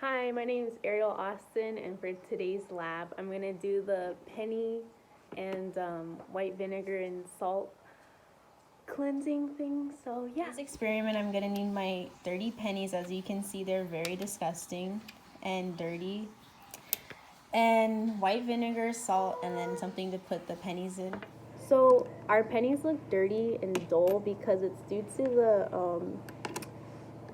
Hi, my name is Ariel Austin, and for today's lab, I'm going to do the penny and white vinegar and salt cleansing thing. So yeah. For this experiment, I'm going to need my 30 pennies. As you can see, they're very disgusting and dirty. And white vinegar, salt, and then something to put the pennies in. So our pennies look dirty and dull because it's due to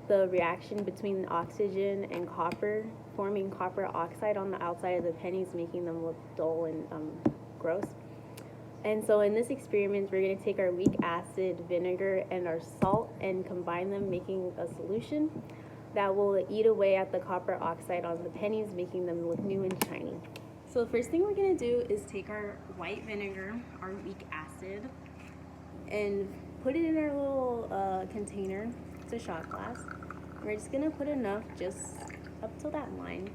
the reaction between oxygen and copper, forming copper oxide on the outside of the pennies, making them look dull and gross. And so in this experiment, we're going to take our weak acid, vinegar, and our salt and combine them, making a solution that will eat away at the copper oxide on the pennies, making them look new and shiny. So the first thing we're going to do is take our white vinegar, our weak acid, and put it in our little container. It's a shot glass. We're just going to put enough just up to that line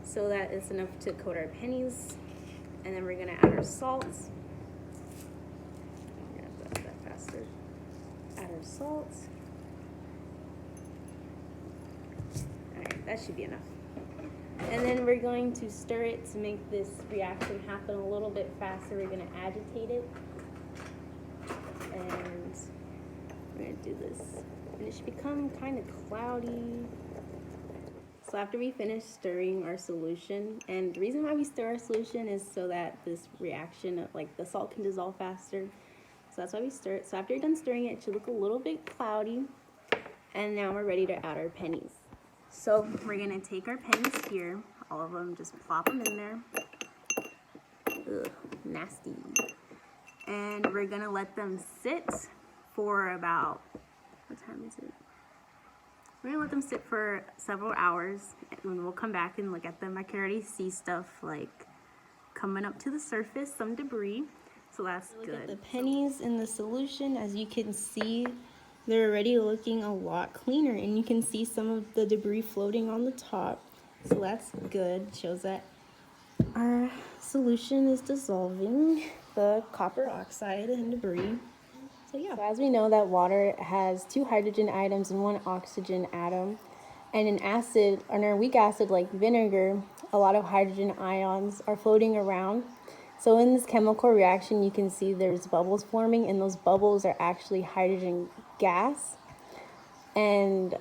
so that it's enough to coat our pennies. And then we're going to add our salts. Add our salt. Alright, that should be enough. And then we're going to stir it to make this reaction happen a little bit faster. We're going to agitate it. And we're going to do this. And it should become kind of cloudy. So after we finish stirring our solution, and the reason why we stir our solution is so that this reaction, like the salt, can dissolve faster. So that's why we stir it. So after you're done stirring it, it should look a little bit cloudy. And now we're ready to add our pennies. So we're going to take our pennies here, all of them, just plop them in there. Ugh, nasty. And we're going to let them sit for about, what time is it? We're going to let them sit for several hours, and we'll come back and look at them. I can already see stuff like coming up to the surface, some debris. So that's good. Look at the pennies in the solution. As you can see, they're already looking a lot cleaner, and you can see some of the debris floating on the top. So that's good. Shows that our solution is dissolving the copper oxide and debris. So yeah. So as we know that water has 2 hydrogen atoms and 1 oxygen atom, and in acid, on our weak acid like vinegar, a lot of hydrogen ions are floating around. So in this chemical reaction, you can see there's bubbles forming, and those bubbles are actually hydrogen gas. And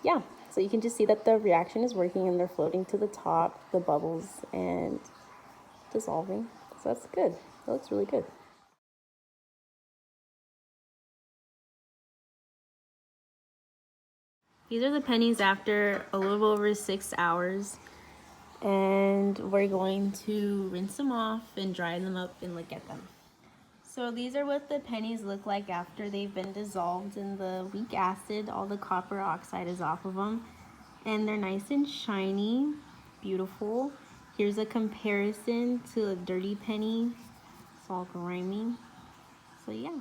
yeah, so you can just see that the reaction is working, and they're floating to the top, the bubbles, and dissolving. So that's good. That looks really good. These are the pennies after a little over 6 hours. And we're going to rinse them off and dry them up and look at them. So these are what the pennies look like after they've been dissolved in the weak acid. All the copper oxide is off of them. And they're nice and shiny, beautiful. Here's a comparison to a dirty penny. It's all grimy. So yeah.